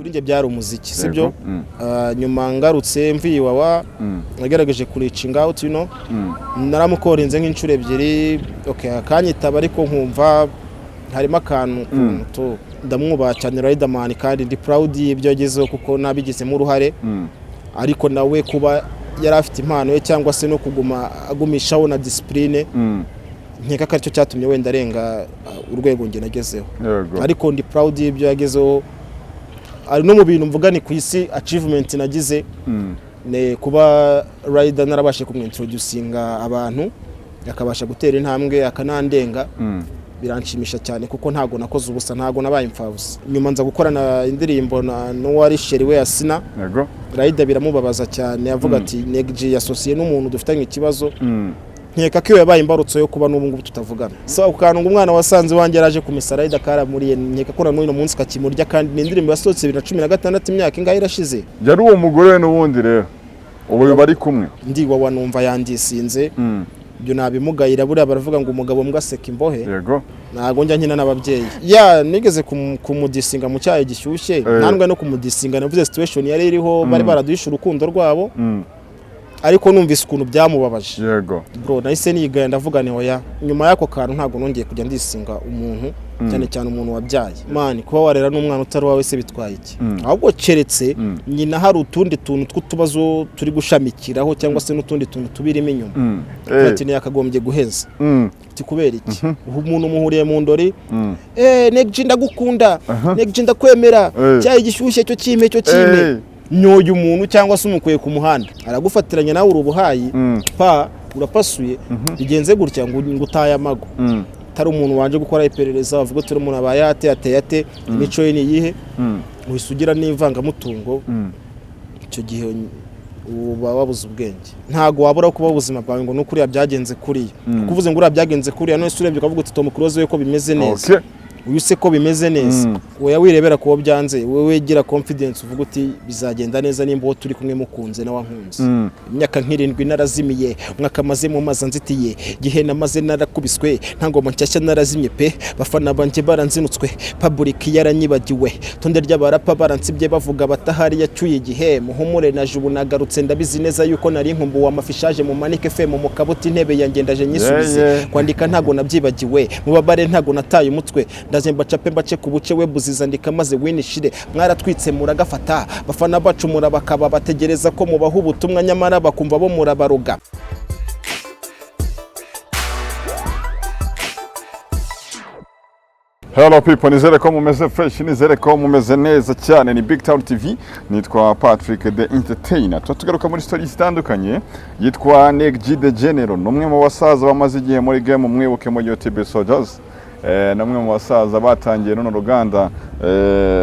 kuri nge byari umuziki sibyo nyuma ngarutse mvi wawa nagerageje kuricinga out naramukorenze nk'incuro ebyiri akanyitaba ariko nkumva harimo akantu ndamwubaha cyane Riderman kandi ndi proud y'ibyo yagezeho kuko nabigizemo uruhare ariko nawe kuba yari afite impano ye cyangwa se no kuguma agumishaho na discipline nkeka ko aricyo cyatumye wenda arenga urwego nge nagezeho ariko ndi proud y'ibyo yagezeho ari no mu bintu mvuga ni ku isi achievement nagize ne kuba Rider narabashe kumwintroducinga abantu yakabasha gutera intambwe akanandenga biranshimisha cyane kuko ntago nakoze ubusa ntago nabaye imfabusa nyuma nza gukorana indirimbo no wari sheri we Asina Rider biramubabaza cyane avuga ati negji yassocié n'umuntu dufitanye ikibazo nkeka ko yabaye imbarutso yo kuba n'ubu ngubu tutavugana so ukantu ngo umwana wasanze wanjye araje kumisa Rider karamuriye nkeka ko n'uno munsi kakimurya kandi n'indirimbo yasohotse 2016 imyaka ingahe irashize yari uwo mugore n'ubundi rero ubu bari kumwe ndi wawa numva yandisinze byo nabimugayira buriya baravuga ngo umugabo mgaseka imbohe yego nago njya nkina n'ababyeyi nigeze kumudisinga mu cyayi gishyushye nandwe no kumudisinga navuze situation yari iriho bari baraduhisha urukundo rwabo ariko numvise ukuntu byamubabaje yego bro nahise nigaye ndavuga ni oya nyuma yako kantu ntago nongeye kujya ndisinga umuntu cyane cyane umuntu wabyaye man kuba warera n'umwana utari wawe se bitwaye iki ahubwo keretse nyina hari utundi tuntu tw'utubazo turi gushamikiraho cyangwa se n'utundi tuntu tubirimo inyuma Platini yakagombye guheza kubera iki umuntu muhuriye mu ndori negji ndagukunda negji ndakwemera cyayi gishyushye cyo kime nyoye umuntu cyangwa se umukuye ku muhanda aragufatiranya nawe urubuhayi urapasuye bigenze gutya ngo utaye amago tari umuntu wanje gukora iperereza bavuga turi umuntu abayate imico ye ni yihe wisugira n'ivanga mutungo icyo gihe uba wabuze ubwenge ntago wabura kuba ubuzima bwawe ngo nukuri yabyagenze kuri kuvuze ngo urabyagenze kuri none surebye ukavuga uti Tom Close we ko bimeze neza uyu se ko bimeze neza oya wirebera ko byanze wewe gira confidence uvuga uti bizagenda neza nimba turi kumwe mukunze na wankunze imyaka nk'irindwi narazimiye umwaka maze mu mazanzitiye gihe namaze narakubiswe ntangoma nshyashya narazimye pe bafana banje baranzinutswe public yaranyibagiwe tonde ry'abarapa baransibye bavuga batahari yacuye igihe muhumure na jubu nagarutse ndabizi neza yuko nari nkumbu wa mafishaje mu Manike FM mu kabuti intebe yanjye ndaje nyisubize kwandika ntago nabyibagiwe mubabare ntago nataye umutwe ndaje mbacape mbace ku buce webuziza ndika maze winishire mwaratwitse muragafata bafana bacumura bakaba bategereza ko mubaho ubutumwa nyamara bakumva bo murabaruga Hello people, nizere ko mumeze fresh, nizere ko mumeze neza cyane. Ni BigTown TV, nitwa Patrick the Entertainer. Tugaruka muri stories zitandukanye, yitwa Negji the General, numwe mu basaza bamaze igihe muri game mwibuke mu YouTube Soldiers. Namwe mu basaza batangiye runo ruganda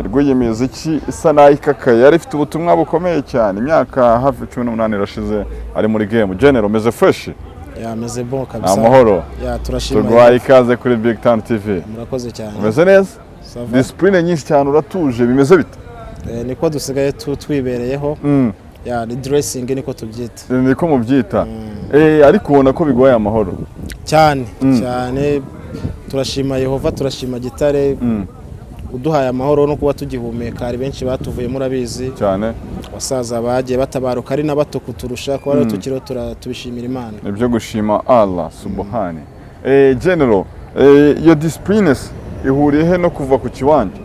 rw'imiziki isa nayikakaye yari ifite ubutumwa bukomeye cyane imyaka hafi 18 irashize ari muri game. General meze fresh? Meze bon kabisa. Amahoro. Turashimira. Tugwaye ikaze kuri BigTown TV. Murakoze cyane. Meze neza? Discipline nyinshi cyane uratuje bimeze bite? Niko dusigaye twibereyeho. Ni dressing niko tubyita. Niko mubyita. Ariko ubona ko bigoye amahoro. Cyane turashima Yehova turashima gitare uduhaye amahoro no kuba tugihumeka ari benshi batuvuye murabizi cyane basaza bagiye batabaruka ari nabato kuturusha ko ari tukiro tubishimira Imana nibyo gushima Allah subhane. General your discipline ihuriye he no kuva ku kiwanje?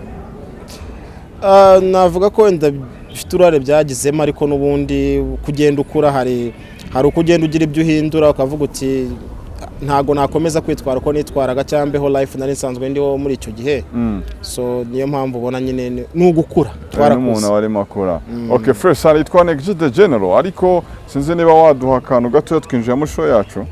Navuga ko wenda bifite urare byagizemo ariko nubundi kugenda ukura hari ukugenda ugira ibyo uhindura ukavuga uti ntago nakomeza kwitwara ko nitwaraga cyambeho life nari nsanzwe ndiho muri icyo gihe so niyo mpamvu ubona nyine n'ugukura twarakuze umuntu wari makura. Okay first ari yitwa Negji the General ariko sinzi niba waduha akantu gato twinjiye mu show yacu.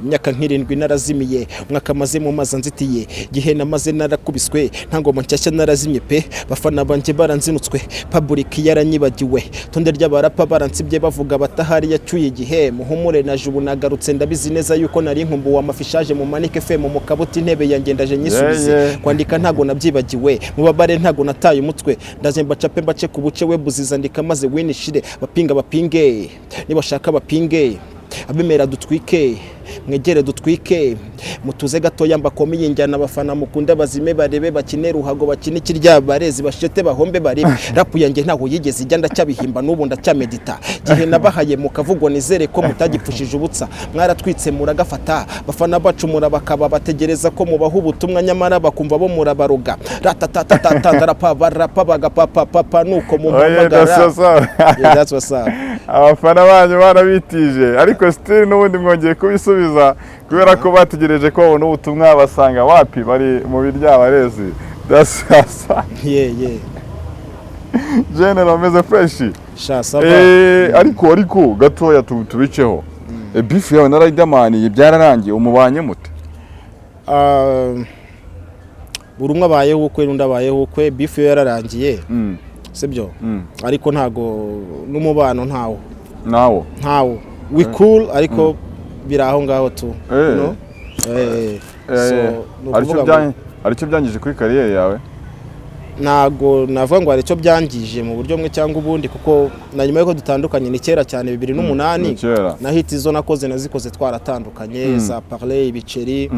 Imyaka nk'irindwi narazimiye umwaka maze mu mazanzitiye gihe namaze narakubiswe ntangoma nshyashya narazimye pe bafana banje baranzinutswe public yaranyibagiwe tonde ry'abarapa baransibye bavuga batahari yacuye igihe muhumure na jubu nagarutse ndabizi neza yuko nari nkumbu wa mafishaje mu Manike FM mu kabuti intebe yanjye ndaje nyisubize kwandika ntago nabyibagiwe mubabare ntago nataye umutwe ndaje mbacape mbace ku buce webuziza ndika maze winishire bapinga bapinge niba shaka bapinge abemera dutwike mwegere dutwike mutuze gatoya mbakomeye injyana abafana mukunda bazime barebe bakine ruhago bakine kirya barezi bashete bahombe barebe rapu yanjye ntaho yigeze ijya ndacyabihimba n'ubu ndacyamedita gihe nabahaye mukavugwa nizere ko mutagipfushije ubutsa mwaratwitse muragafata bafana bacumura bakaba bategereza ko mubaho ubutumwa nyamara bakumva bo murabaruga ratatatata rapa bagapapa nuko mumpamagara. That's what's up. Abafana banyu barabitije ariko still n'ubundi mwongeye kubisubiza kubera ko bategereje ko babona ubutumwa basanga wapi bari mu biryabarezi. That's yeah. General meze fresh. Ariko gatoya tubiceho. Beef yawe na Riderman byararangiye umubanye mute? Buri umwe abayeho ukwe n'undi abayeho ukwe. Beef yararangiye sibyo ariko ntago n'umubano ntawo we cool ariko biraho ngaho tu no aricyo byangije kuri career yawe? Nago navuga ngo aricyo byangije mu buryo mwe cyangwa ubundi kuko na nyuma yuko dutandukanye ni kera cyane 2008 na hit izo nakoze nazikoze twaratandukanye za parler ibiceri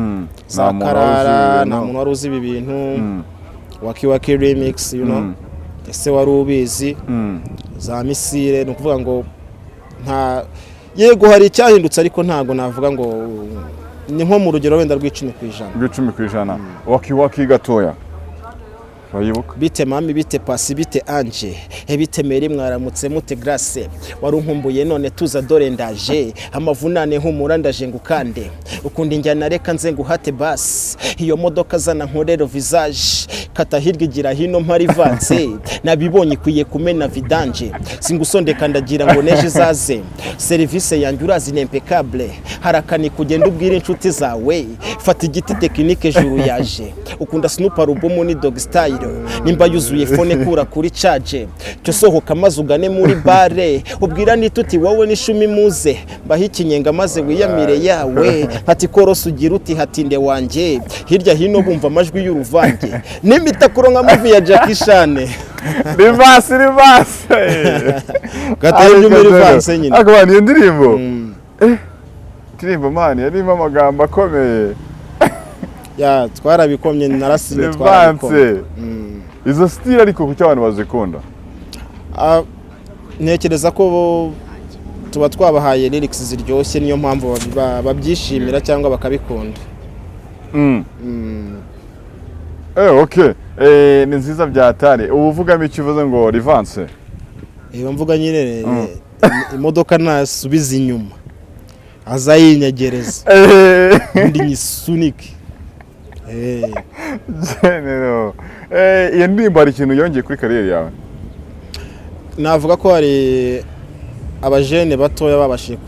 za karara na muntu wari uzi ibi bintu waki remix you know ese wari ubizi za misire no kuvuga ngo nta yego hari icyahindutse ariko ntago navuga ngo ni nko mu rugero wenda rw'10% waki gatoya bayibuka bite mami bite pasi bite anje bite meri mwaramutse mute grace warunkumbuye none tuza dore ndaje amavunane humura ndaje ngukande ukundi njyana reka nze nguhate bas iyo modoka zana nkorero visage kata hirya igira hino mpari vanse nabibonye kwiye kumena vidanje singusondeka ndagira ngo neje zaze service yanjye urazi impeccable harakani kugenda ubwira inshuti zawe fata igiti technique juru yaje ukunda Snoop album ni Dog Style nimba yuzuye phone kura kuri charge cyo sohoka maze ugane muri bare ubwira nituti wowe n'ishumi muze bahikinyenga maze wiyamire yawe hati koroso ugira uti hatinde wanje hirya hino bumva amajwi y'uruvange n'imitakuro nka movie ya Jackie Chan rivase gateye muri rivase nyine akabani iyo ndirimbo ndirimbo mani yarimo amagambo akomeye ya twarabikomye narasine twarabikomye izo style ariko kuki abantu bazikunda? Ntekereza ko tuba twabahaye lyrics ziryoshye niyo mpamvu babyishimira cyangwa bakabikunda. Okay. Ni nziza byatare. Ubuvugamo ikivuze ngo Rivanse. Mvuga nyine imodoka nasubiza inyuma. Azayinyegereza. Ndi nyisunike. General. Iyo ndirimbo ari ikintu yongeye kuri career yawe? Navuga ko hari abajene batoya babashije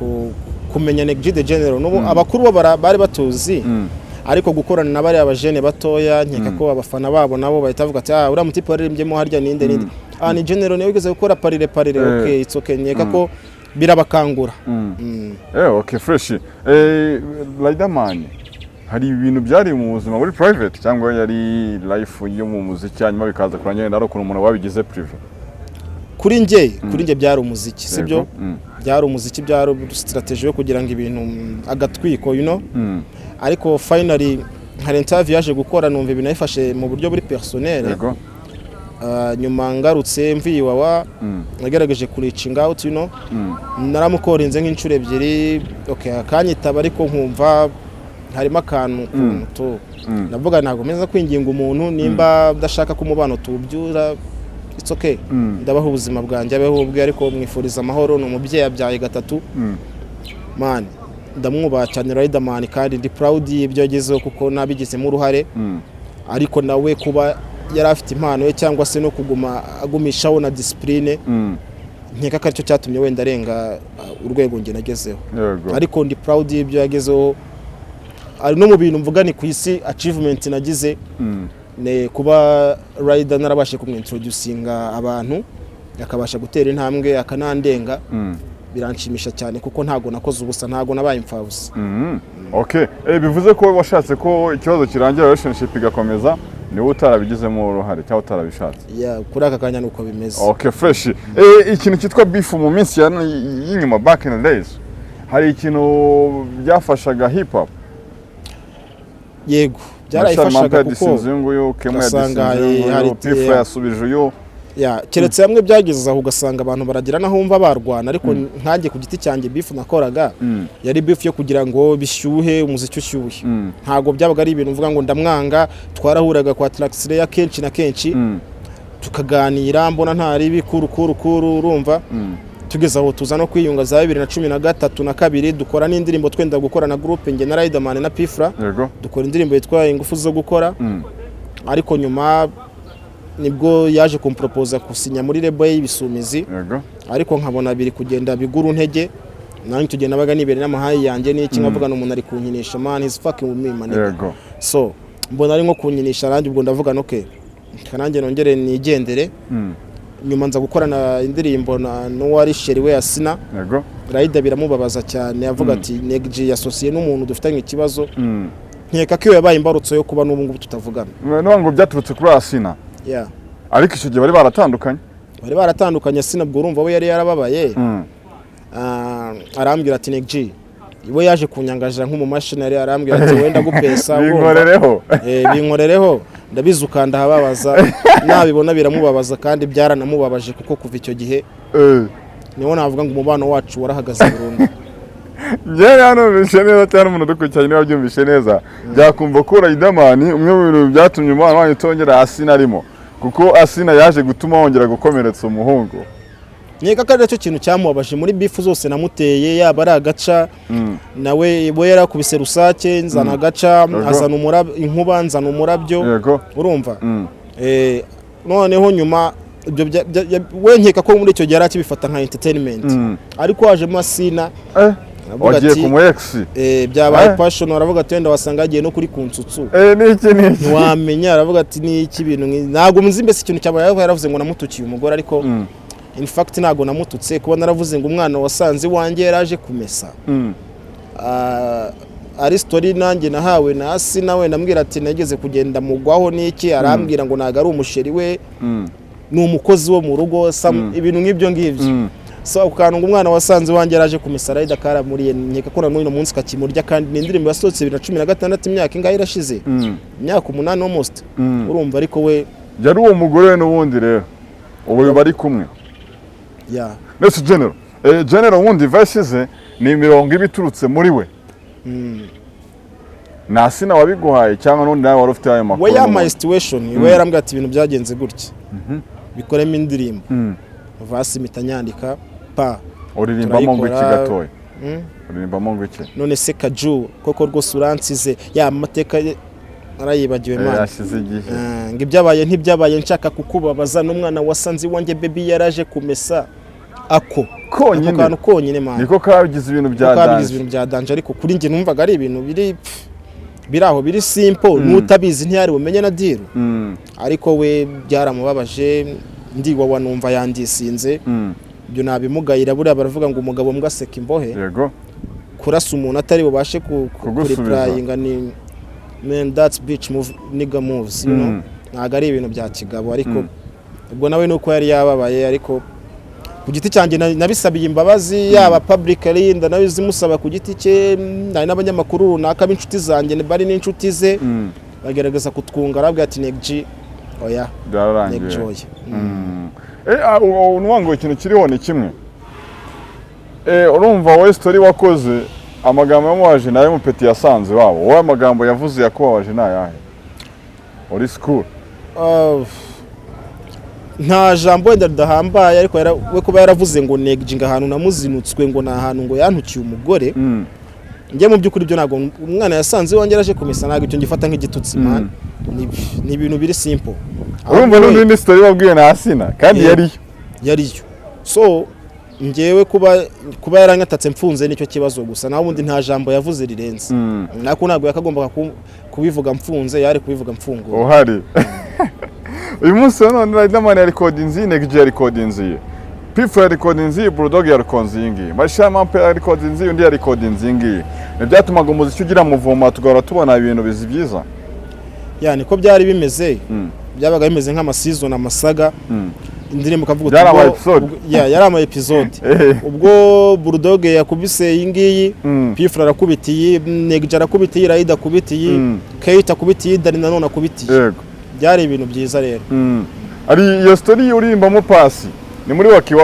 kumenya Next the General n'ubu abakuru bari batuzi ariko gukorana n'abari abajene batoya nkeka ko abafana babo nabo bahita bavuga ati uriya mutipe warimbyemo harya ninde ni General niwe wigeze gukora parire okay it's okay nkeka ko birabakangura. Okay fresh. Riderman hari ibintu byari mu buzima muri private cyangwa yari life yo mu muziki hanyuma bikaza kurangirana naro kuntu umuntu wabigize privé? Kuri njye byari umuziki sibyo byari umuziki byari strategy yo kugira ngo ibintu agatwiko you know ariko finally hari interview yaje gukora numva ibintu yifashe mu buryo buri personnel nyuma ngarutse mvi wawa nagerageje kuricinga out you know naramukorinze nk'incure ebyiri okay akanyitaba ariko nkumva harimo akantu kuntu navuga nago meza kwinginga umuntu nimba ndashaka kumubano tubyura it's okay ndabaho ubuzima bwanjye abeho ubwe ariko mwifuriza amahoro no mubyeyi abyaye gatatu man ndamwubaha cyane Riderman kandi ndi proud y'ibyo yagezeho kuko nabigizemo uruhare ariko nawe kuba yari afite impano ye cyangwa se no kuguma agumishaho na discipline nkeka ko aricyo cyatumye wenda arenga urwego nge nagezeho ariko ndi proud y'ibyo yagezeho ari no mu bintu mvuga ni ku isi achievement nagize ne kuba Rider narabashe kumwintroducinga abantu yakabasha gutera intambwe akanandenga biranshimisha cyane kuko ntago nakoze ubusa ntago nabaye imfabusa. Okay bivuze ko washatse ko ikibazo kirangira relationship igakomeza niwe utarabigizemo uruhare cyangwa utarabishatse? Kuri aka kanya nuko bimeze. Okay fresh. Ikintu cyitwa beef mu minsi y'inyuma back in the days hari ikintu byafashaga hip hop yego byarayifashaga kuko uyu Kema yasinze Pifa yasubije uyu keretse hamwe byageze aho ugasanga abantu baragira naho umva barwana ariko nkanjye ku giti cyanjye beef nakoraga yari beef yo kugira ngo bishyuhe umuziki ushyuhe ntago byabaga ari ibintu uvuga ngo ndamwanga twarahuraga kwa Traxire ya kenshi na kenshi tukaganira mbona ntari bikuru urumva tugeze aho tuza no kwiyunga za 2013 na 2 dukora n'indirimbo twenda gukora na groupe nge na Riderman na Pifra dukora indirimbo yitwa ingufu zo gukora ariko nyuma nibwo yaje kumpropoza kusinya muri label y'ibisumizi ariko nkabona biri kugenda biguru ntege nanjye tugenda baga nibere n'amahayi yanjye n'iki nkavuga no umuntu ari kunyinisha man is fucking with me man so mbona ari nko kunyinisha ranjye ubwo ndavuga no ke kananjye nongere nigendere nyuma nza gukorana indirimbo na n'uwari sheri we Asina Rider biramubabaza cyane avuga ati negji yasosiye n'umuntu dufitanye ikibazo nkeka ko yabaye imbarutso yo kuba n'ubu ngubu tutavugana no ngo byaturutse kuri Asina ariko icyo gihe bari baratandukanye Asina bwo urumva we yari yarababaye arambwira ati negji iwe yaje kunyangaje nk'umumashini arambwira ati wenda gupesa binkorereho ndabizukanda hababaza nabibona biramubabaza kandi byaranamubabaje kuko kuva icyo gihe niho navuga ngo umubano wacu warahagaze burundu njye hano bishe neza cyane umuntu dukurikiranye niba byumvishe neza byakumva ko Riderman umwe mu bintu byatumye umubano wanyu utongera Asina arimo kuko Asina yaje gutuma wongera gukomeretsa umuhungu Nyeka kandi cyo kintu cyamubabaje muri beef zose namuteye yaba ari agaca nawe bo yarakubise rusake nzana agaca azana inkuba nzana umurabyo urumva noneho nyuma ibyo we nkeka ko muri icyo gihe arakibifata nka entertainment ariko waje mu Asina wagiye ku ex byabaye passion aravuga ati wenda wasanga agiye no kuri kunsutsu niki wamenya aravuga ati niki bintu ntago munzi mbese ikintu cyabaye yaravuze ngo namutukiye umugore ariko in fact nago namututse kuba naravuze ngo umwana wasanze wanjye yaraje kumesa ari story nanjye nahawe na Asina we nambwira ati nageze kugenda mugwaho niki arambwira ngo naga ari umusheri we n'umukozi wo mu rugo ibintu nk'ibyo ngivyo so ukantu ngo umwana wasanze wanjye yaraje kumesa Rider kara muri nyeka ko n'uno munsi kakimurya kandi n'indirimbo yasohotse 2016 imyaka ingahe irashize imyaka 8 almost urumva ariko we yari uwo mugore n'ubundi rero ubu bari kumwe Nese General wundi vashize ni imirongo ibiturutse muri we na Asina wabiguhaye cyangwa n'undi nawe wari ufite ayo makuru we my situation we yarambwira ati ibintu byagenze gutya bikoremo indirimbo vasi mitanyandika pa uririmbamo ngo iki gatoya uririmbamo ngo iki none se Kaju koko rwose uransize ya mateka arayibagiwe man yashize igihe ngo ibyabaye ntibyabaye nshaka kukubabaza n'umwana wasanze wanjye baby yaraje kumesa ako konyine man niko kabigize ibintu bya danje ariko kuri nge numvaga ari ibintu biraho biri simple n'utabizi ntiyari bumenye na deal ariko we byaramubabaje ndiwa wanumva yandisinze ibyo nabimugayira buriya baravuga ngo umugabo mbwaseka imbohe kurasa umuntu atari bubashe kureplyinga ni man that's bitch move nigga moves you know ntago ari ibintu bya kigabo ariko ubwo nawe nuko yari yababaye ariko ku giti cyanjye nabisabiye imbabazi yaba publicly nawe zimusaba ku giti cye nari n'abanyamakuru runaka b'inshuti zanjye bari n'inshuti ze bagerageza kutwunga arabwira ati negji oya byararangiye unwango ikintu kiriho ni kimwe urumva wowe story wakoze amagambo yamuwaje nayo mupeti yasanze wabo wowe amagambo yavuze yakubabaje nayahe uri school nta jambo wenda dahambaye ariko we kuba yaravuze ngo negji ahantu namuzinutswe ngo na ahantu ngo yantukiye umugore njye mu byukuri byo nago umwana yasanze wanjye araje kumesa nago icyo ngifata nk'igitutsi man ni ibintu biri simple urumva n'indi story wabwiye na Asina kandi yariyo so ngewe kuba yaranyatatse mfunze nicyo kibazo gusa naho ubundi nta jambo yavuze rirenze nako nago yakagomba kubivuga mfunze yari kubivuga mfungo uhari uyu munsi none Riderman ya recordings negji ya recordings Pifra ya recordings Bulldog ya recordings Mashama ya recordings undi ya recordings byatumaga umuziki ugira muvoma tugahora tubona ibintu bizi byiza yani ko byari bimeze byabaga bimeze nk'ama season amasaga indirimbo kavuga yari ama episode yari ama episode ubwo Bulldog yakubise iyi ngiyi Pifra arakubitiye Negja arakubitiye Raida akubitiye Keita akubitiye Dani nanone akubitiye yego byari ibintu byiza rero ari iyo story urimbamo Pasi ni muri waki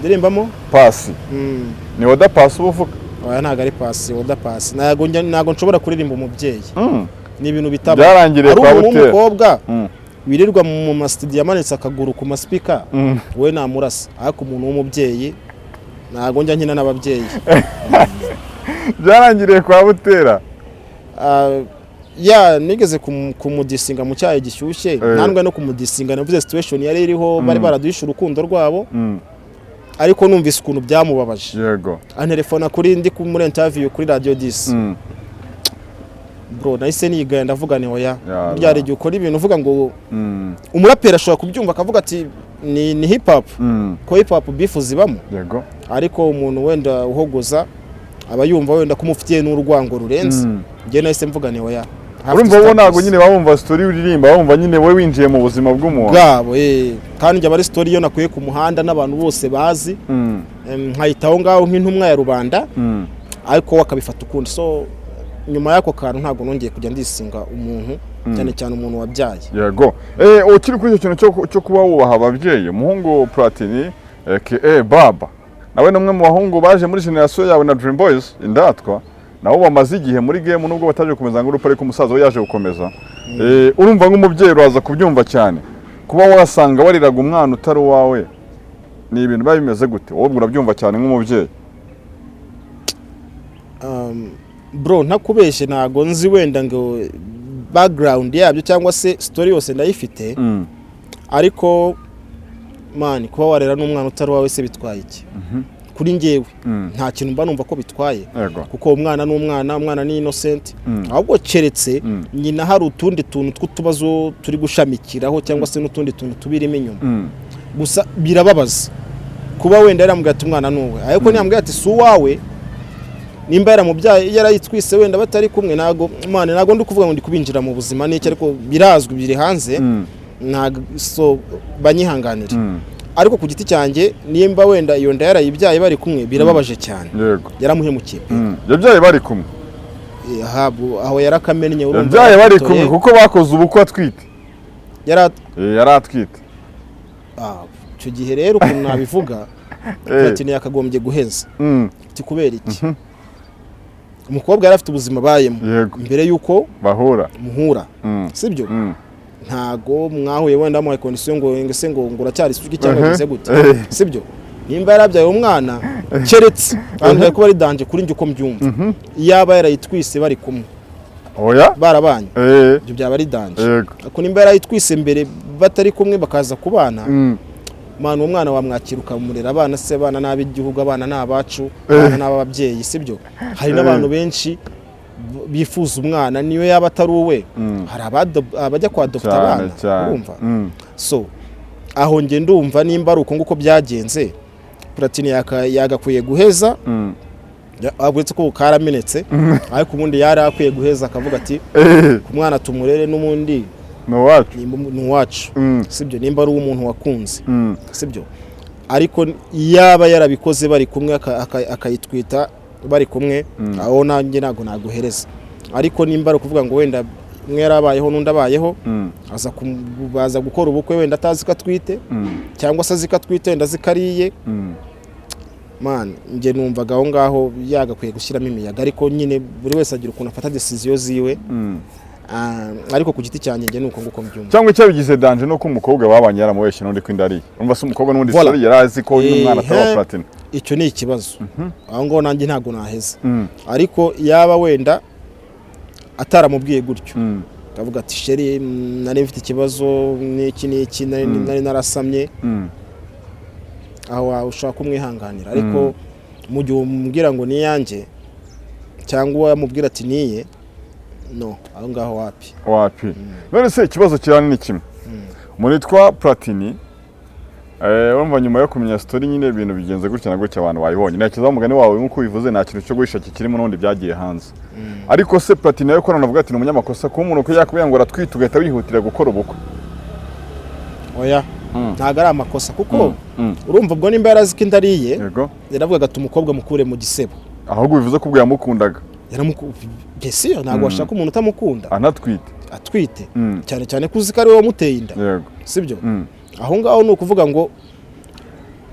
ndirimbamo Pasi ni Oda Pasi uvuga oya ntago ari Pasi Oda Pasi nago nshobora kuririmba umubyeyi ni ibintu bitaba byarangiriye kwa Butera umukobwa wirirwa mu mastudio amanitse akaguru ku maspika we namurasa ariko umuntu w'umubyeyi nago njya nkina n'ababyeyi byarangiriye kwa Butera ya nigeze kumudisinga mu cyayi gishyushye nandwe no kumudisinga navuze situation yari iriho bari baraduhisha urukundo rwabo ariko numvise ukuntu byamubabaje yego antelefona kuri ndi muri interview kuri Radio 10 bro nahise niga ndavuga ni oya byari gihe ukora ibintu uvuga ngo umurapera ashobora kubyumva akavuga ati ni hip hop ko hip hop bifuza ibamo yego ariko umuntu wenda uhogoza aba yumva wenda kumufitiye n'urwango rurenze ngiye nahise mvuga ni oya urumva bo nago nyine bawumva story uririmba bawumva nyine we winjiye mu buzima bw'umuntu bwabo kandi njye bari story yo nakuye ku muhanda n'abantu bose bazi nkayitaho ngaho nk'intumwa ya rubanda ariko wakabifata ukundi so nyuma yako kantu ntago nongeye kujya ndisinga umuntu cyane cyane umuntu wabyaye yego ukiri kuri icyo kintu cyo kuba wubaha ababyeyi umuhungu Platini baba nawe numwe mu bahungu baje muri generation yawe na Dream Boys indatwa nawo bamaze igihe muri game nubwo bataje gukomeza ngo urupare ko umusaza we yaje gukomeza urumva nk'umubyeyi uraza kubyumva cyane kuba wasanga wariraga umwana utari wawe ni ibintu babimeze gute wowe urabyumva cyane nk'umubyeyi bro ntakubeshe nago nzi wenda ngo background yabyo cyangwa se story yose ndayifite ariko man kuba warera n'umwana utari wawe se bitwaye iki kuri ngewe nta kintu mba numva ko bitwaye kuko umwana umwana ni innocent ahubwo keretse nyina hari utundi tuntu tw'utubazo turi gushamikiraho cyangwa se n'utundi tuntu tubirimo inyuma gusa birababaza kuba wenda yaramubwira ati umwana nuwe ariko ntiyambwira ati si uwawe nimba yaramubyaye yarayitwise wenda batari kumwe nago mane nago ndi kuvuga ngo ndi kubinjira mu buzima n'iki ariko birazwi biri hanze nago so banyihanganira ariko ku giti cyanjye nimba wenda iyo nda yarayibyaye bari kumwe birababaje cyane yaramuhemukiye yabyaye bari kumwe aho yarakamennye urumva yabyaye bari kumwe kuko bakoze ubukwe atwite yaratwite icyo gihe rero ukuntu nabivuga Platini yakagombye guheza kubera iki umukobwa yari afite ubuzima bayemo mbere yuko muhura sibyo ntago mwahuye wenda mu condition ngo uracyari isuki cyangwa gize gute sibyo nimba yarabyaye umwana keretse kandi ko bari danje kuri njye uko mbyumva yaba yarayitwise bari kumwe oya barabanye ibyo byaba ari danje ako nimba yarayitwise mbere batari kumwe bakaza kubana mwana umwana wamwakiruka murera abana se bana n'ab'igihugu abana n'abacu abana n'ababyeyi sibyo hari n'abantu benshi bifuza umwana niyo yaba atari uwe hari abajya kwa doctor abana urumva so aho nge ndumva nimba ari uko nguko byagenze Platini yagakwiye guheza abwetse ko karamenetse ariko ubundi yari akwiye guheza akavuga ati ku mwana tumurere n'umundi nuwacu sibyo nimba ari umuntu wakunze sibyo ariko yaba yarabikoze bari kumwe akayitwita bari kumwe aho nanjye nago naguhereza ariko nimba ari kuvuga ngo wenda mwe yarabayeho n'undi abayeho baza gukora ubukwe wenda atazi ko atwite cyangwa se azikatwite wenda zikariye man nge numvaga aho ngaho yagakwiye gushyiramo imiyaga ariko nyine buri wese agira ukuntu afata decision ziwe ariko ku giti cyanjye nge nuko nguko mbyumva cyangwa cyabigize danje no ko umukobwa babanye yaramubeshye n'undi kwindari umva se umukobwa n'undi story yarazi ko n'umwana ataba Platini icyo ni ikibazo aho ngo nanjye ntago naheza ariko yaba wenda ataramubwiye gutyo akavuga ati sheri nari mfite ikibazo n'iki nari narasamye aho ushaka kumwihanganira ariko mu gihe umubwira ngo ni yanjye cyangwa amubwira ati niye no aho ngaho wapi none se ikibazo cyane ni kimwe muri twa Platini urumva nyuma yo kumenya story nyine ibintu bigenze gutya na gutya abantu bayibonye nakiza umugani wawe nkuko bivuze nta kintu cyo guhisha kirimo n'undi byagiye hanze ariko se Platini yo korana avuga ati n'umunyamakosa ko umuntu ko yakubwiye ngo aratwita ugahita wihutira gukora ubukwe oya ntago ari amakosa kuko urumva ubwo nimba yarazi ko indariye yego yaravugaga ati umukobwa mukure mu gisebo ahubwo bivuze ko ubwo yamukundaga Gese ntago washaka umuntu utamukunda atwite cyane cyane kuzi ko ari we wamuteye inda yego sibyo aho ngaho ni ukuvuga ngo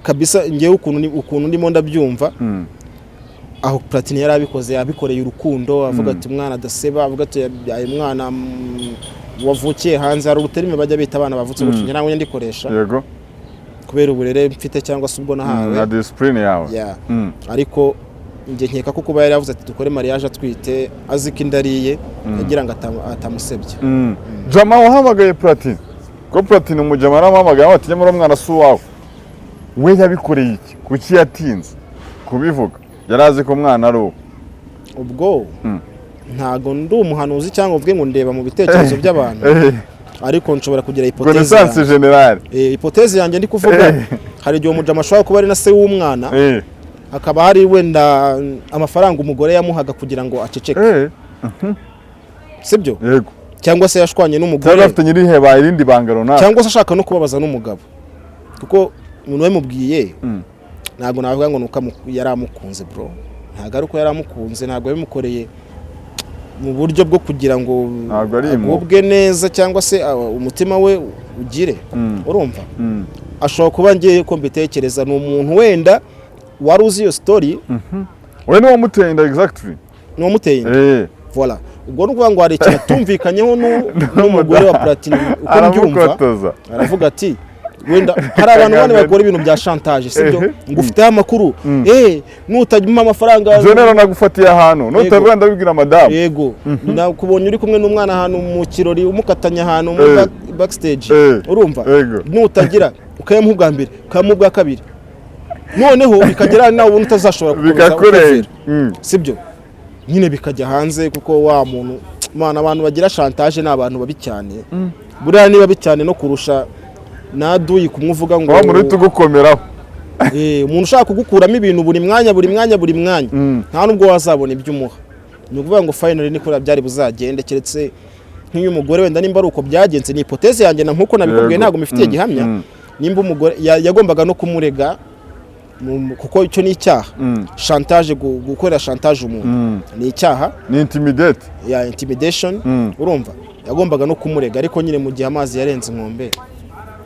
kabisa ngewe ukuntu ndimo ndabyumva aho Platini yari abikoze yabikoreye urukundo avuga ati umwana adaseba avuga ati yabaye umwana wavukiye hanze hari uruterime bajya bita abana bavutse gucinya nawe ndikoresha yego kubera uburere mfite cyangwa se ubwo nahawe na discipline yawe ariko nge nkeka ko kuba yari yavuze ati dukore mariage atwite azi ko indariye agira ngo atamusebye Jama wahamagaye Platini ko Platini umujama aramuhamagaye ati nyamara umwana si uwawe we yabikoreye iki kuki yatinze kubivuga yarazi ko umwana ari uwo ubwo ntago ndi umuhanuzi cyangwa uvuge ngo ndeba mu bitekerezo by'abantu ariko nshobora kugira hypothèse generale hypothèse yanjye ndi kuvuga hari igihe umujama ashobora kuba ari na se w'umwana hakaba hari wenda amafaranga umugore yamuhaga kugira ngo aceceke sibyo yego cyangwa se yashwanye n'umugore cyangwa afite nyiriheba irindi banga runaka cyangwa se ashaka no kubabaza n'umugabo kuko umuntu wamubwiye ntago navuga ngo nuko yari amukunze bro ntago ari uko yari amukunze ntago yabimukoreye mu buryo bwo kugira ngo agubwe neza cyangwa se umutima we ugire urumva ashobora kuba ngiye ko mbitekereza ni umuntu wenda wari uzi iyo story we niwo muteye inda exactly niwo muteye inda voilà ubwo nukuvuga ngo hari ikintu tumvikanyeho n'umugore wa Platini uko mbyumva aravuga ati wenda hari abantu bane bakora ibintu bya chantage sibyo ngo ufite amakuru nutajyuma amafaranga General nagufatiye ahantu nutavuga ndabibwira madame yego nakubonye uri kumwe n'umwana ahantu mu kirori umukatanya ahantu mu backstage urumva nutagira ukayamuha ubwa mbere ukayamuha ubwa kabiri noneho bikagera nawe ubuntu utazashobora kubikorera sibyo nyine bikajya hanze kuko wa muntu mana abantu bagira chantage n'abantu babi cyane buriya niba bicyane no kurusha naduyi kumvuga ngo muri tugukomeraho umuntu ushaka kugukuramo ibintu buri mwanya nta nubwo wazabona ibyo umuha ni ukuvuga ngo finally niko byari buzagende keretse nk'iyo umugore wenda nimba ari uko byagenze ni hypothèse yanjye na nkuko nabikubwiye ntago mifitiye gihamya nimba umugore yagombaga no kumurega kuko icyo ni icyaha chantage gukorera chantage umuntu ni icyaha ni intimidation urumva yagombaga no kumurega ariko nyine mu gihe amazi yarenze inkombe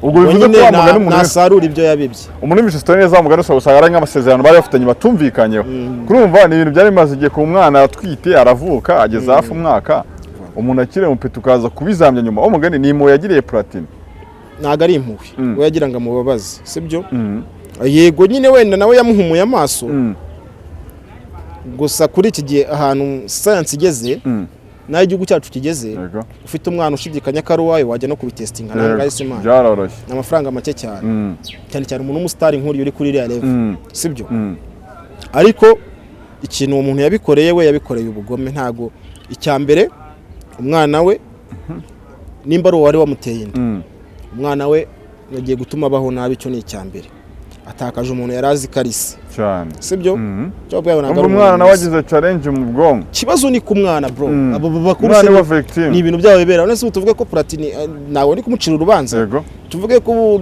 ubwo bivuze ko wamugana umuntu nasarura ibyo yabibye umuntu w'imishyi story neza wamugana usanga ari nk'amasezerano bari bafitanye batumvikanyeho kurumva ni ibintu byari bimaze igihe ku mwana atwite aravuka ageze hafi umwaka umuntu akire mu pete ukaza kubizambya nyuma wamugani ni impuhwe yagiriye Platini ntago ari impuhwe we yagira ngo amubabaze sibyo yego nyine wenda nawe yamuhumuye amaso gusa kuri iki gihe ahantu science igeze nayo igihugu cyacu kigeze ufite umwana ushidikanya ko ari uwawe wajya no kubitestinga nanga ese imana byaroroshye amafaranga make cyane cyane umuntu w'umustar nk'uri uri kuri iriya level sibyo ariko ikintu uwo muntu yabikoreye we yabikoreye ubugome ntago icyambere umwana we nimba ari uwari wamuteye inda umwana we yagiye gutuma abaho nabi cyo ni icyambere atakaje umuntu yarazi karisi cyane sibyo cyo bwawe ntabwo umwana nawe agize challenge mu bwonko kibazo ni ku mwana bro abo bakuru ni ibintu byabo bibera none se tuvuge ko Platini nawe ni kumucira urubanza tuvuge ko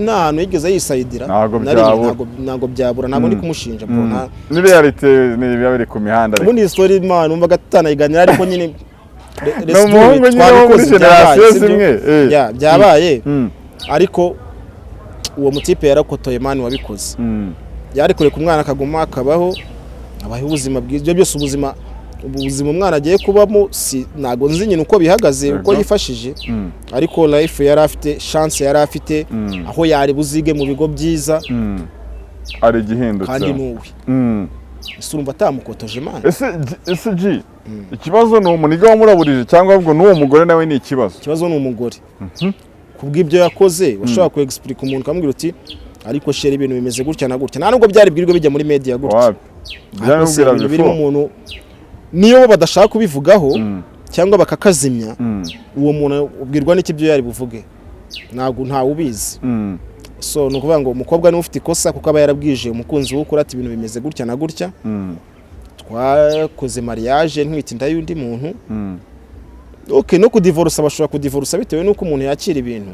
nta hantu yigeze yisayidira ntago byabura ntago ndi kumushinja bro ni reality ni biri ku mihanda ubundi story man umva gatana iganira ariko nyine n'umuhungu nyine wo muri generation zimwe byabaye ariko uwo mutipe yarakotoye mani wabikoze yarekure ku mwana akaguma akabaho abaho ubuzima bwiza byose ubuzima umwana agiye kubamo nago nzi nyine uko bihagaze uko yifashije ariko life yari afite chance yari afite aho yari buzige mu bigo byiza ari gihindutse kandi nuwe surumva tamukotoje mani ese G ikibazo ni umuniga wamuraburije cyangwa ahubwo n'uwo mugore nawe ni ikibazo ni umugore kubw'ibyo yakoze washobora ku explica umuntu kamubwira uti ariko sheri ibintu bimeze gutya na gutya nta nubwo byari bwirirwe bijya muri media gutya byamubwira birimo umuntu niyo badashaka kubivugaho cyangwa bakakazimya uwo muntu ubwirwa n'iki byo yari buvuge ntago nta ubizi so nukuvuga ngo umukobwa niwe ufite ikosa kuko aba yarabwije umukunzi we ukora ati ibintu bimeze gutya na gutya twakoze mariage ntwite inda y'undi muntu no kudivorce bashobora kudivorce bitewe nuko umuntu yakira ibintu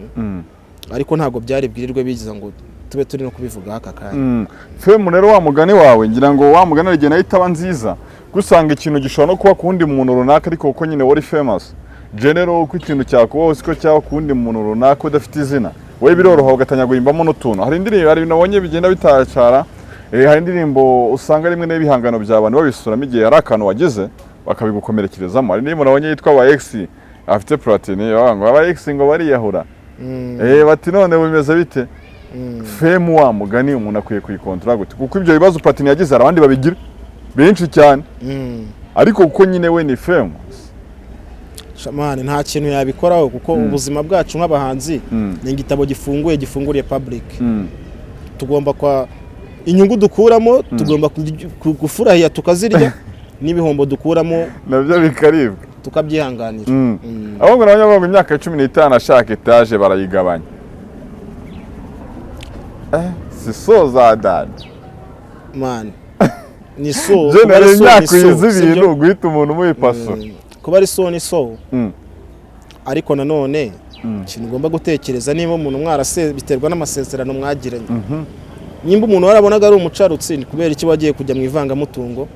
ariko ntago byari bwirirwe bigize ngo tube turi no kubivuga aka kanya. Femu rero wa mugani wawe ngira ngo wa mugani rigena itaba nziza gusanga ikintu gishobora no kuba kundi muntu runaka ariko uko nyine wari famous general uko ikintu cyakubaho siko cyaho kundi muntu runaka udafite izina wowe biroroha ugatanya guhimbamo n'utuntu. Hari indirimbo hari nabonye bigenda bitacara hari indirimbo usanga rimwe n'ibihangano by'abantu babisuramo igihe hari akantu wagize bakabigukomerekerezamo. Hari indirimbo nabonye yitwa aba X afite Platini ngo aba X ngo bariyahura bati none bimeze bite femu wa mugani umuntu akwiye kuyikontrola gute kuko ibyo bibazo Platini yagize abandi babigira benshi cyane ariko kuko nyine we ni femu shamane nta kintu yabikoraho kuko ubuzima bwacu nk'abahanzi ni igitabo gifunguriye public tugomba kwa inyungu dukuramo tugomba gufurahira tukazirya n'ibihombo dukuramo nabyo bikaribwa tukabyihanganira. Abo ngo nabonye imyaka 15 ashaka etaje barayigabanya si so za dad man ni so general imyaka y'izibintu guhita umuntu muri paso kuba ari so ni so ariko nanone ikintu ugomba gutekereza niba umuntu mwarase biterwa n'amasezerano mwagiranye. Nimba umuntu warabonaga ari umucarutsi ni kubera iki wagiye kujya mu ivangamutungo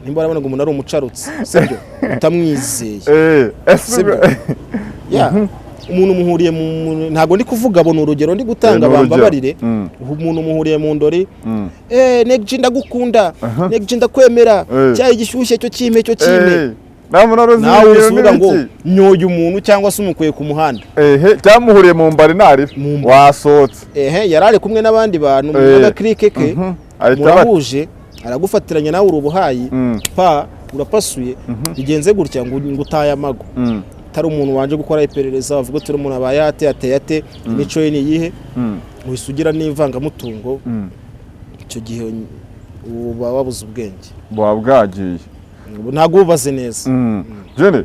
nimba warabonaga umuntu ari umucarutsi sibyo utamwizeye sibyo umuntu muhuriye ntago ndi kuvuga abona urugero ndi gutanga bambabarire umuntu muhuriye mu ndori negji ndagukunda negji ndakwemera cyayi gishyushye cyo cyime nawe usubira ngo nyoye umuntu cyangwa se umukuye ku muhanda cyamuhuriye mu mbari nari wasotse yarare kumwe n'abandi bantu mu gakrike ke murahuje aragufatiranya nawe urubuhayi pa urapasuye bigenze gutya ngo utaye amago tari umuntu wanje gukora iperereza bavuga turi umuntu abayate ateyate imico ye ni yihe wisugira n'ivangamutungo icyo gihe uba wabuze ubwenge bwagiye ntago ubaze neza. Jene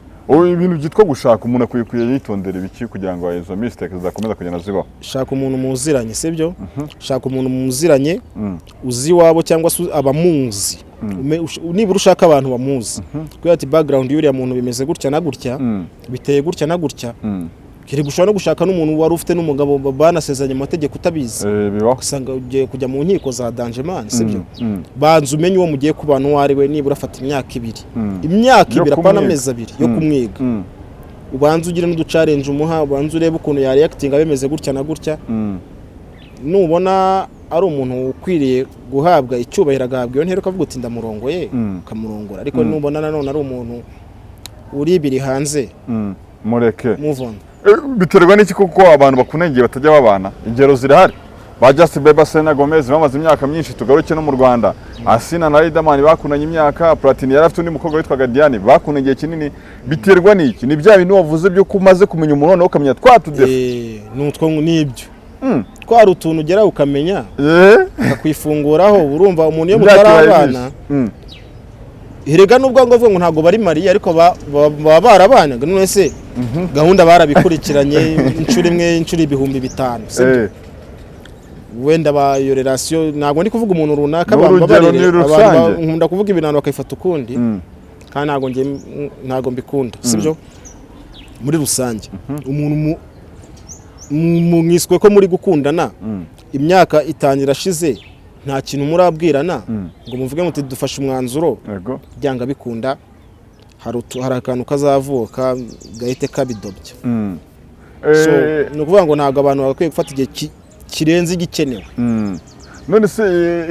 ibintu byitwa gushaka umuntu akwiye yitondera ibiki kugira ngo izo mistakes zakomeza kugenda zibaho. Shaka umuntu muziranye sibyo shaka umuntu muziranye uzi wabo cyangwa se abamuzi nibura ushaka abantu bamuzi kuko ati background y'uriya muntu bimeze gutya na gutya biteye gutya na gutya kiri gushaka no gushaka n'umuntu wari ufite n'umugabo banasezeranye amategeko utabizi usanga ugiye kujya mu nkiko za Dangeman sibyo banza umenye uwo mugiye kubana wari we nibura afata imyaka 2 apana amezi 2 yo kumwiga ubanza ugira n'uduchallenge umuha ubanza urebe ukuntu ya reacting abemeze gutya na gutya nubona ari umuntu ukwiriye guhabwa icyubahiro agahabwa iyo ntero kavuga uti ndamurongoye kamurongora ariko nubona nanone ari umuntu uri biri hanze mureke move on. Biterwa n'iki kuko abantu bakunengiye batajya babana ingero zirahari ba Just Beba Selena Gomez bamaze imyaka myinshi tugaruke no mu Rwanda Asina na Riderman bakunanye imyaka Platini yarafite undi mukobwa witwa Diane bakunengiye kinini biterwa n'iki ni bya bintu wavuze byo kumaze kumenya umuntu no ukamenya twatudefa n'utwo n'ibyo twari utuntu ugera ukamenya akakwifunguraho urumva umuntu yo mutarabana Hirega nubwo ngo ntago bari Maria ariko baba barabanaga none se gahunda barabikurikiranye inshuro ibihumbi 5 wenda ba iyo relation ntago ndi kuvuga umuntu runaka bambabarire abantu nkunda kuvuga ibintu bakayifata ukundi kandi ntago mbikunda sibyo muri rusange umuntu mwiswe ko muri gukundana imyaka itangira shize nta kintu murabwirana ngo muvuge muti dufashe umwanzuro byanga bikunda hari akantu kazavuka gahite kabidobya so no kuvuga ngo ntago abantu bakwiye gufata igihe kirenze igikenewe none se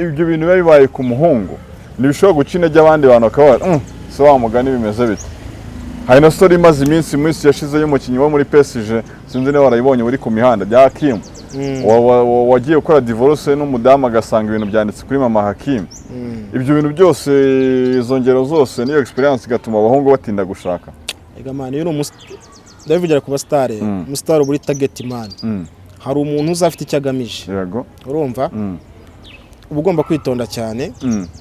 ibyo bintu bibaye ku muhungu nibishobora guca intege abandi bantu bakaba se wa mugani bimeze bite. Hari na story imaze iminsi yashize y'umukinnyi wo muri PSG sinzi niba warayibonye uri ku mihanda bya Hakim wagiye gukora divorce n'umudamu agasanga ibintu byanditse kuri mama Hakim ibyo bintu byose izo ngero zose niyo experience igatuma abahungu batinda gushaka. Ega man yo ndabivugira ku bastar umustar buri target man hari umuntu uzafite icyagamije yego urumva ugomba kwitonda cyane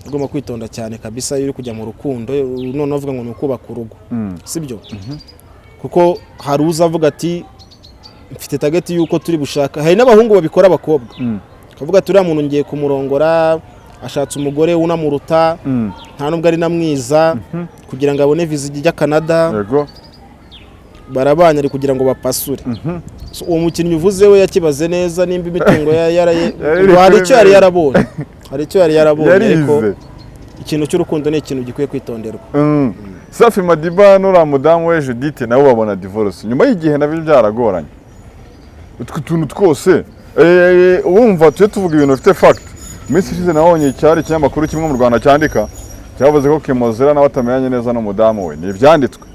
ugomba kwitonda cyane kabisa iyo uri kujya mu rukundo none uvuga ngo nukubaka urugo sibyo kuko hari uzavuga ati mfite target yuko turi bushaka hari n'abahungu babikora abakobwa kavuga turi muntu ngiye kumurongora ashatse umugore unamuruta nta nubwo ari namwiza kugira ngo abone visa ijya Canada yego barabanya ari kugira ngo bapasure uwo mukinnyi uvuze we yakibaze neza nimba imitungo hari icyo yari yarabonye ariko ikintu cy'urukundo ni ikintu gikwiye kwitonderwa. Safi Madiba n'uriya mudamu we Judith nabo babona divorce nyuma y'igihe nabyo byaragoranye. Utwo tuntu twose wumva tuvuga ibintu bifite fact. Minsi ishize nabonye icyari ikinyamakuru kimwe mu Rwanda cyandika cyavuze ko Kimozera nawe atamenyanye neza n'umudamu we. Ni ibyanditswe.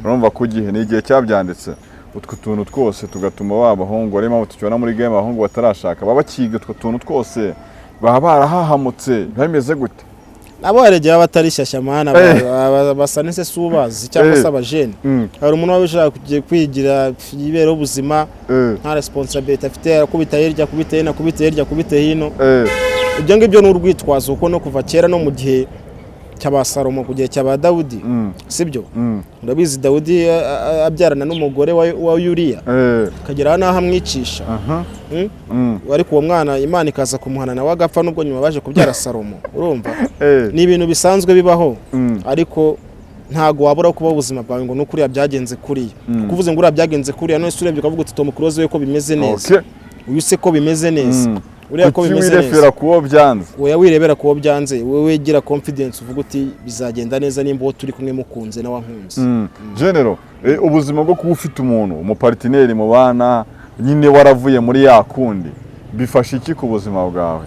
Urumva ku gihe ni igihe cyabyanditse. Utwo tuntu twose tugatuma babahungu arimo tukibona muri game abahungu batarashaka babakiga utwo tuntu twose baba barahahamutse bimeze gute. Nabo baregeye abatari shyashyamana basanese subazi cyangwa se abajene. Hari umuntu wabishaka kugiye kwigira ibero ubuzima nta responsibility afite akubita hirya kubita hino. Ibyo ngibyo n'urwitwazo uko no kuva kera no mu gihe cy'abasalomo kugiye cy'aba Dawudi sibyo. Urabizi Dawudi abyarana n'umugore wa Uriya kagera naho amwicisha. Ariko uwo mwana Imana ikaza kumuhana nawe agapfa nubwo nyuma baje kubyara Salomo. Urumva ni ibintu bisanzwe bibaho ariko ntago wabura kuba ubuzima bwawe ngo n'ukuri yabyagenze kuriya. Kuvuze ngo uriya byagenze kuriya none surebye ukavuga uti Tom Close we ko bimeze neza. Uyu se ko bimeze neza. Uriya ko bimeze neza. Wirefera kuwo byanze. Oya wirebera kuwo byanze. Wewe gira confidence uvuga uti bizagenda neza nimba turi kumwe mukunze na wankunze. General ubuzima bwo kuba ufite umuntu umupartner mu bana nyine waravuye muri yakundi bifasha iki ku buzima bwawe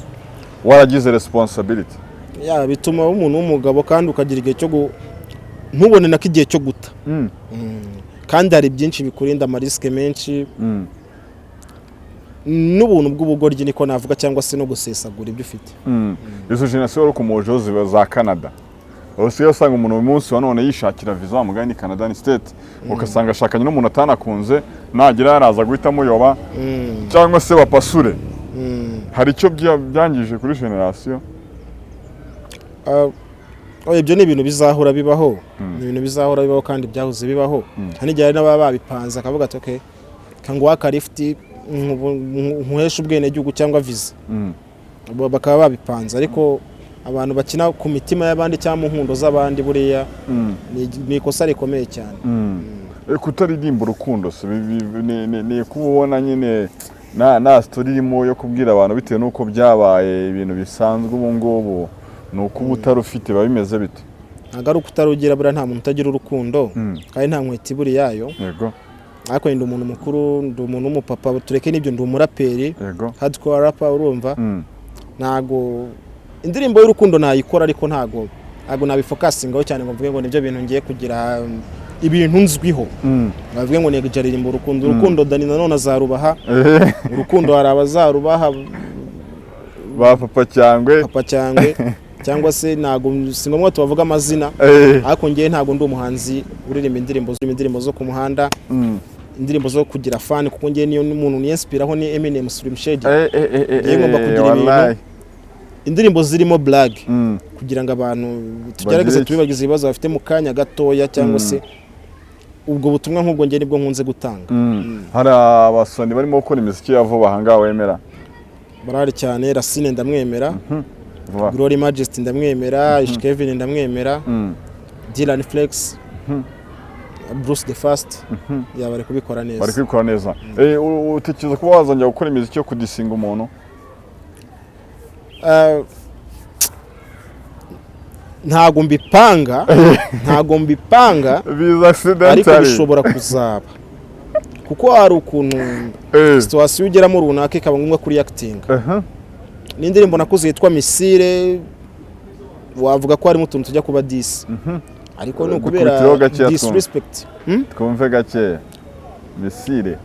waragize responsibility? Ya bituma umuntu w'umugabo kandi ukagira igihe cyo ntubone nako igihe cyo guta. Kandi hari byinshi bikurinda amariske menshi. N'ubuntu bw'ubugoryi niko navuga cyangwa se no gusesagura ibyo ufite. Izo generation ro kumojo ziba za Canada. Ose yasanga umuntu uyu munsi wa none yishakira visa wamugani Canadian state ukasanga ashakanye n'umuntu atanakunze nagira yaraza guhita muyoba cyangwa se bapasure. Hari icyo byangije kuri generation? Ibyo ni ibintu bizahora bibaho. Ni ibintu bizahora bibaho kandi byahuze bibaho. Hani gihe n'aba babipanze akavuga ati okay kangwa ka lift nkuhesha ubwene gihugu cyangwa visa. Bakaba babipanze ariko abantu bakina ku mitima y'abandi cyangwa mu nkundo z'abandi buriya ni ikosa rikomeye cyane. Kutaririmba urukundo ni kubona nyine na story irimo yo kubwira abantu bitewe nuko byabaye ibintu bisanzwe ubu ngubu nuko utarufite babimeze bite? Nagaruka utarugira bura nta muntu utagira urukundo kandi nta nkweti buri yayo. Yego. Ariko ndi umuntu mukuru ndi umuntu w'umupapa tureke n'ibyo ndi umuraperi. Yego. Hardcore rapper urumva. Nago indirimbo y'urukundo nayikora ariko ntago nabifokasingaho cyane ngo mvuge ngo nibyo bintu ngiye kugira ibintu nzwiho. Bavuge ngo negijaririmba urukundo Dani nanone azarubaha. Urukundo hari abazarubaha ba papa cyangwe cyangwa se nago singomwe tubavuga amazina ariko ngiye ntago ndi umuhanzi uririmba indirimbo zo ku muhanda. Indirimbo zo kugira fan kuko ngiye niyo umuntu niinspiraho ni Eminem Slim Shady. Ngomba kugira ibintu indirimbo zirimo black kugira ngo abantu tugerageze tubibagize ibibazo bafite mu kanya gatoya cyangwa se ubwo butumwa nk'ubwo ngiye nibwo nkunze gutanga. Hari abasoni barimo gukora imiziki ya vuba hanga wemera? Barari cyane Asina ndamwemera. Glory Majesty ndamwemera. Kevin ndamwemera. Dylan Flex. Bruce the Fast. Bari kubikora neza. Utekereza ko wazongera gukora imiziki yo kudisinga umuntu? Ntago mbipanga biza accident ariko bishobora kuzaba kuko hari ukuntu situation ugeramo runaka ikaba ngombwa kuri acting. N'indirimbo nakoze yitwa Misile wavuga ko harimo utuntu tujya kuba disi ariko ni ukubera disrespect. Twumve gake Misile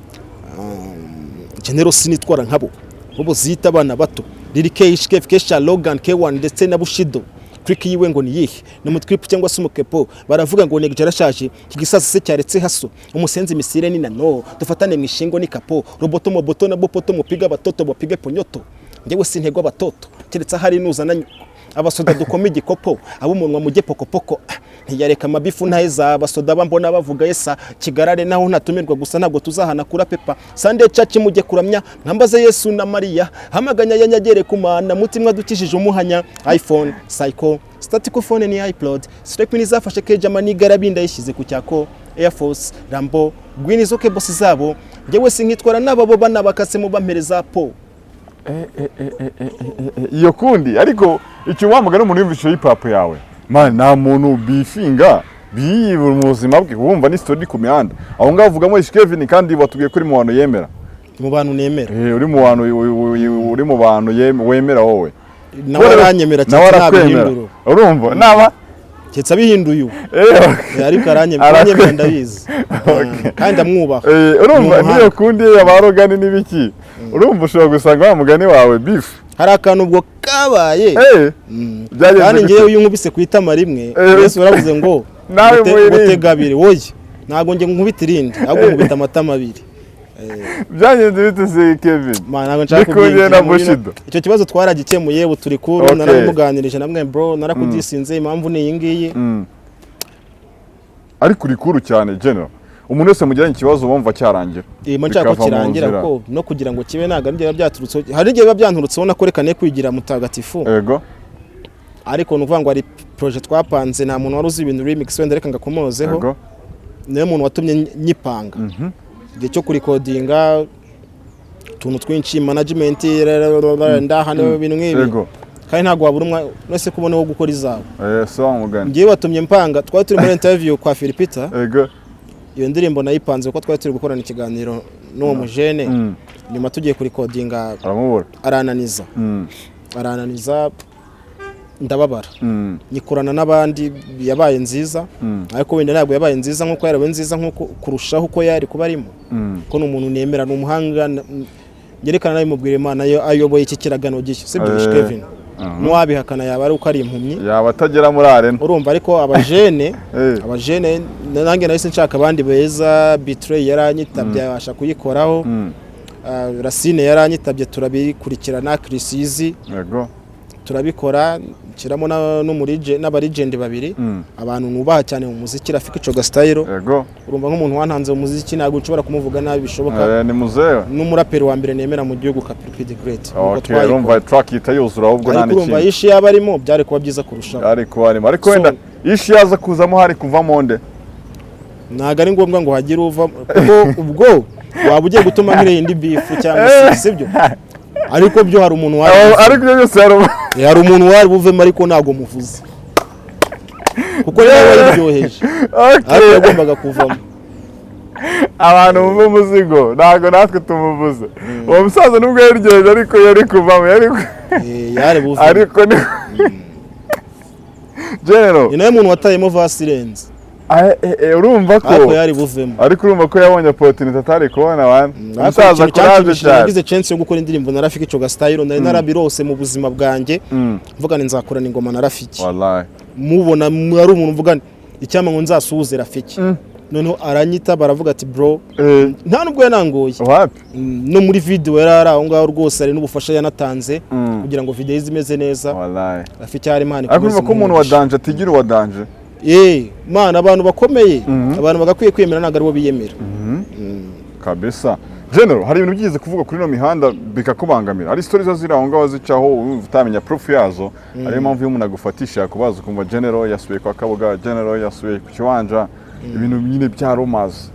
General sinitwara nkabo bobo zita abana bato Lirikesh Kesha Logan K1 ndetse na Bushido. Trick yiwe ngo ni yihe no mutwip cyangwa se umukepo baravuga ngo negera shaje kigisasa se cyaretse haso umusenzi Misile ni nano dufatane mwishingo ni kapo roboto moboto na bopoto mupiga batoto bopige ponyoto ngewe sintego abatoto keretse hari nuzana abasoda dukoma igikopo abo umunwa mujye pokopoko ntiyareka amabifu ntaheza abasoda bambona bavuga yesa kigarare naho ntatumirwa gusa ntabwo tuzahana kura pepa Sunday church mujye kuramya nkambaze Yesu na Maria hamaganya yanyagere kumana mutimwa dukishije umuhanya iPhone psycho static phone ni iPod strike nizafashe keje amaniga rabinda yishize ku cyako Air Force Rambo Gwini zoke boss zabo njyewe sinkitwara n'ababo banabakasemo bampereza po iyo kundi ariko icyo wamugana umuntu yumvise hip hop yawe man nta muntu bifinga biyibura mu buzima bwe wumva ni story ku mihanda aho ngaho avugamo Kevin kandi watubwiye kuri mu bantu yemera mu bantu nemera uri mu bantu wemera wowe nawe aranyemera cyane nabihindura urumva naba cyetse abihinduye ariko aranyemera ndabizi kandi amwubaha urumva niyo kundi yabarogani n'ibiki urumva ushobora gusanga wa mugani wawe beef hari akantu ubwo kabaye kandi ngewe uyu nkubise kwitama rimwe Yesu baravuze ngo nawe mutega abiri woye ntago nge nkubita irindi ahubwo nkubita amatama abiri byagenze bite se Kevin ntago nshaka icyo kibazo twaragikemuye ubu turi kuru naramuganirije namwe bro narakugisinze impamvu ni iyi ngiyi ariko uri kuru cyane general umuntu wese mugiranye ikibazo bumva cyarangira nshaka ko kirangira ko no kugira ngo kibe ntago ari byaturutse hari igihe biba byanturutse ubona ko rekane kwigira mutagatifu yego ariko nuvuga ngo ari projet twapanze nta muntu wari uzi ibintu remix wenda reka ngakomozeho niyo muntu watumye nyipanga igihe cyo kurikodinga tuntu twinshi management ndahano ibintu nk'ibi kandi ntago wabura umwe wese kubona wo gukora izawe so mugani ngiye watumye mpanga twari turi muri interview kwa Philipita yego iyo ndirimbo nayipanze kuko twari turi gukorana ikiganiro n'uwo mujene nyuma tugiye kurikodinga arananiza ndababara nyikorana n'abandi yabaye nziza ariko wenda ntabwo yabaye nziza nkuko yarabaye nziza nkuko kurushaho uko yari kuba arimo ko n'umuntu nemera n'umuhanga ngerekana nayo mubwire Imana ayoboye iki kiragano gishyo sibyo Kevin n'uwabihakana yaba ari uko ari impumyi yaba atagera muri arena urumva ariko abajene nange nahise nshaka abandi beza Betray yaranyitabye abasha kuyikoraho Racine yaranyitabye turabikurikirana Chrisizi yego turabikora kiramo n'abaregend babiri abantu nubaha cyane mu muziki Rafiki Coga style urumva nk'umuntu wantanze mu muziki ntago nshobora kumuvuga nabi bishoboka ni muzeyo n'umuraperi wa mbere nemera mu gihugu Capri the Great urumva track itayuzura ahubwo nta n'ikindi urumva ishi yabarimo byari kuba byiza kurushaho ariko wenda ishi yaza kuzamo hari kuvamo nde ntago ari ngombwa ngo hagire uva kuko ubwo waba ugiye gutuma nkire indi beef cyangwa sibyo ariko byo hari umuntu ariko byose hari umuntu wari buvemo ariko ntago muvuze kuko yari yaryoheje ariko yagombaga kuvamo abantu mu muzigo ntago natwe tumuvuze uwo musaza nubwo yaryoheje ariko yari kuvamo yari buvemo ariko ni general ni nayo umuntu watayemo vasirenze urumva ko ariko yari buvemo ariko urumva ko yabonye opportunity atari kubona abantu umusaza kuraje cyane nagize chance yo gukora indirimbo na Rafiki Coga style nari narabirose mu buzima bwanjye mvuga nzakorana ingoma na Rafiki wallahi mubona ari umuntu mvuga icyama ngo nzasuhuze Rafiki noneho aranyita baravuga ati bro nta nubwo yanangoye no muri video yari aho ngaho rwose ari n'ubufasha yanatanze kugira ngo video izimeze neza wallahi Rafiki hari imana ikomeza ko umuntu wa danger atigira wa danger mana abantu bakomeye abantu bagakwiye kwemera ntago aribo biyemera kabisa general hari ibintu byize kuvuga kuri no mihanda bikakubangamira ari stories ziri aho ngaho zicaho utamenya proof yazo ariyo mpamvu y'umuntu agufatisha kubaza kumva general yasubiye kwa Kabuga general yasubiye ku Kiwanja ibintu nyine bya romaze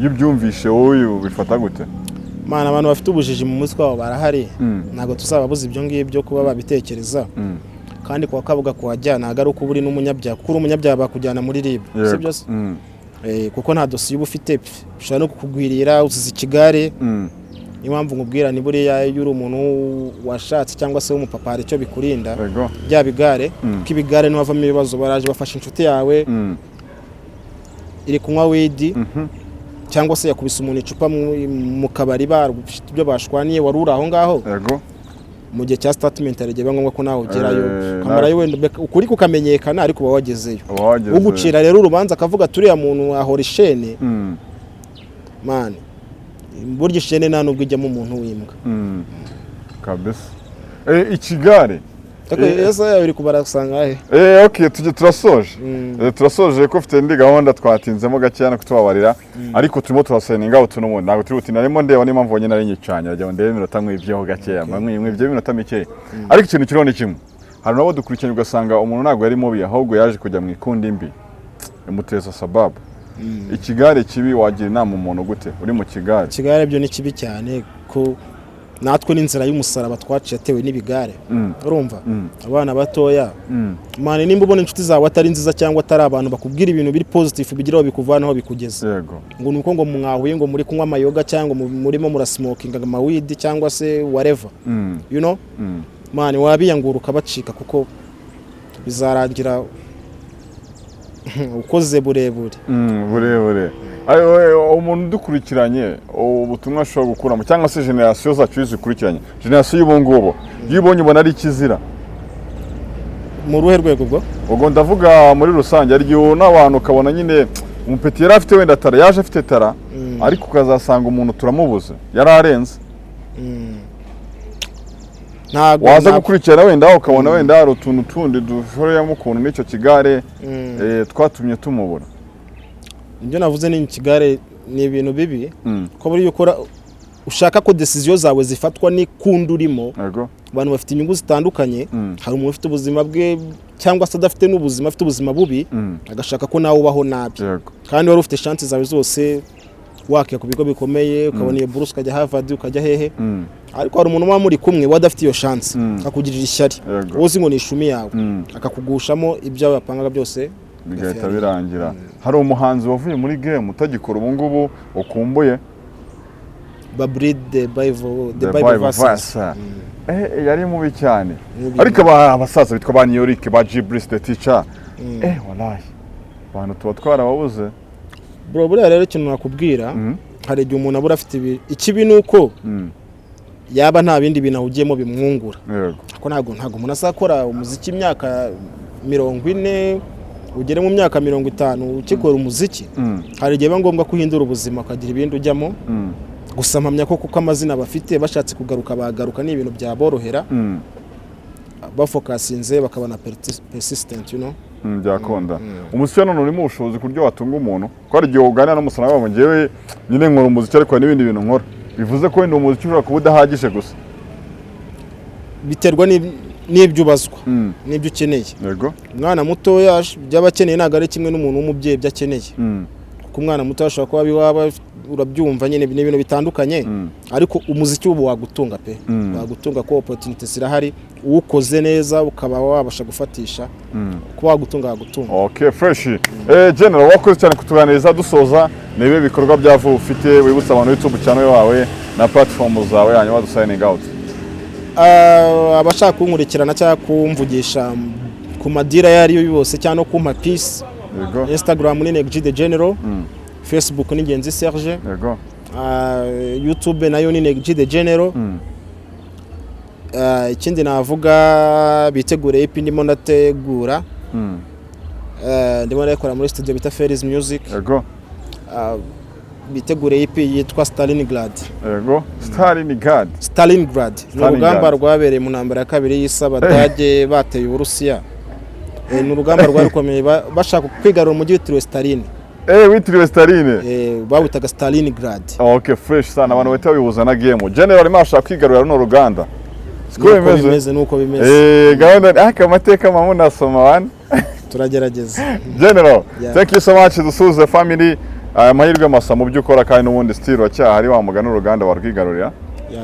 iyo byumvishe wowe bifata gute mana abantu bafite ubujiji mu mutwe wabo barahari ntago tuzababuza ibyo ngibyo kuba babitekereza kandi kwa Kabuga kuhajyana ntago uko buri n'umunyabyaha kuko umunyabyaha bakujyana muri RIB sibyo se kuko nta dosiye uba ufite ushobora no kukugwirira uzize ikigare impamvu nkubwira ni buriya iyo uri umuntu washatse cyangwa se w'umupapa hari icyo bikurinda bya bigare k'ibigare n'abavamo ibibazo baraje bafasha inshuti yawe iri kunywa weed cyangwa se yakubise umuntu icupa mu kabari ibyo bashwaniye wari uri aho ngaho mu gihe cya statement arege ngombwa ko nawe ugerayo kamera yewe ukuri kukamenyekana ariko uba wagezeyo ugucira rero urubanza akavuga turiya muntu ahora ishene man burya ishene nta nubwo ijyamo umuntu w'imbwa kabisa ikigare esa uri kubarasanga okay turasoje ko ufite ndi gahunda twatinzemo gacyana kutubabarira ariko turimo turaseninga utunumuntu ntabwo turi butinaremo ndeba niyo mpamvu nyine ari nyicanye ajya ndebe iminota mw'ibyeho gakeya mw'ibyo iminota mike ariko ikintu kiriho ni kimwe hari nabo dukurikiranye ugasanga umuntu ntabwo yari mubi ahubwo yaje kujya mu ikundi mbi imuteza sababu ikigare kibi wagira inama umuntu gute uri mu kigare? Ikigare byo ni kibi cyane ko natwe n'inzira y'umusaraba twaciye atewe n'ibigare urumva abana batoya mane nimba ubona inshuti zawe atari nziza cyangwa atari abantu bakubwira ibintu biri positive bigiraho bikuvanaho bikugeza ngo nuko ngo mwahuye ngo muri kunywa amayoga cyangwa murimo murasmokinga amawidi cyangwa se whatever you know mane wabiyangura ukabacika kuko bizarangira ukoze burebure umuntu dukurikiranye ubutumwa ashobora gukuramo cyangwa se generasiyo zacu zikurikiranye generasiyo y'ubu ngubu iyo ubonye ubona ari ikizira mu ruhe rwego ubwo ndavuga muri rusange aryo n'abantu ukabona nyine umupeti yari afite wenda tara yaje afite tara ariko ukazasanga umuntu turamubuze yari arenze waza gukurikirana wenda ukabona wenda hari utuntu tundi dushoreyemo ukuntu n'icyo kigare twatumye tumubura. Ibyo navuze ni ikigare ni ibintu bibi ko buri ukora ushaka ko decision zawe zifatwa ni kundi urimo abantu bafite inyungu zitandukanye hari umuntu ufite ubuzima bwe cyangwa se adafite n'ubuzima afite ubuzima bubi agashaka ko nawe ubaho nabi kandi wari ufite chance zawe zose wakiye ku bigo bikomeye ukabona iyo buruse ukajya Harvard ukajya hehe ariko hari umuntu muri kumwe wadafite iyo chance akugirira ishyari wowe ngo ni ishumi yawe akakugushamo ibyo yapangaga byose bigahita birangira. Hari umuhanzi wavuye muri game utagikora ubu ngubu ukumbuye Babrid the Bible verse yari mubi cyane ariko abasaza bitwa ba New York ba Jibris the teacher wallahi abantu tuba twarababuze bro buriya rero ikintu nakubwira hari igihe umuntu abura afite ikibi nuko yaba nta bindi bintu ahugiyemo bimwungura ko ntago umuntu asakora umuziki imyaka 40 ugere mu myaka 50 ukikora umuziki hari igihe ngombwa kuhindura ubuzima ukagira ibindi ujyamo gusa mpamya ko kuko amazina bafite bashatse kugaruka bagaruka ni ibintu byaborohera bafokasinze bakabana persistent you know byakonda umuziki none urimo ubushobozi kuryo watunga umuntu ko ari gihe uganira n'umusana wabo ngewe nyine nkora umuziki ariko n'ibindi bintu nkora bivuze ko wenda umuziki ushobora kuba udahagije gusa biterwa n'ibyo ubazwa n'ibyo ukeneye umwana muto by'abakeneye ntago ari kimwe n'umuntu w'umubyeyi byakeneye kuko umwana muto ashobora kuba biwaba urabyumva nyine n'ibintu bitandukanye ariko umuziki ubu wagutunga pe wagutunga ko opportunity zirahari uwukoze neza ukaba wabasha gufatisha kuba wagutunga. Okay fresh general wakoze cyane kutuganiriza dusoza nibe bikorwa byavu ufite wibutsa abantu YouTube channel wawe na platform zawe hanyuma signing out abashaka kunkurikirana cyangwa kumvugisha ku madira yari yo yose cyangwa kumpa peace Instagram ni NEG the General Facebook ni Ngenzi Serge YouTube nayo ni NEG the General ikindi navuga bitegure EP ndimo ndategura ndimo nakora muri studio bita Ferris Music bitegure EP yitwa Stalingrad Stalingrad ni urugamba rwabereye mu ntambara ya kabiri y'Abadage bateye Uburusiya ni urugamba rwarukomeye bashaka kwigarura umujyi witiriwe Stalin witiriwe Staline bawitaga Stalingrad. Okay fresh sana abantu bita bibuza na game general mashaka kwigarura no ruganda siko bimeze nuko bimeze gahunda amateka mamu nasoma wan turagerageza general thank you so much dusuze family amahirwe masa mu byukora kandi n'ubundi still wacyahari wa mugana uruganda warwigarurira.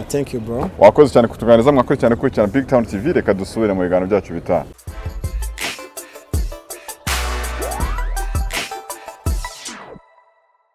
Thank you bro. Wakoze cyane kutuganiriza mwakoze cyane kuri BigTown TV reka dusubire mu biganiro byacu bitaha.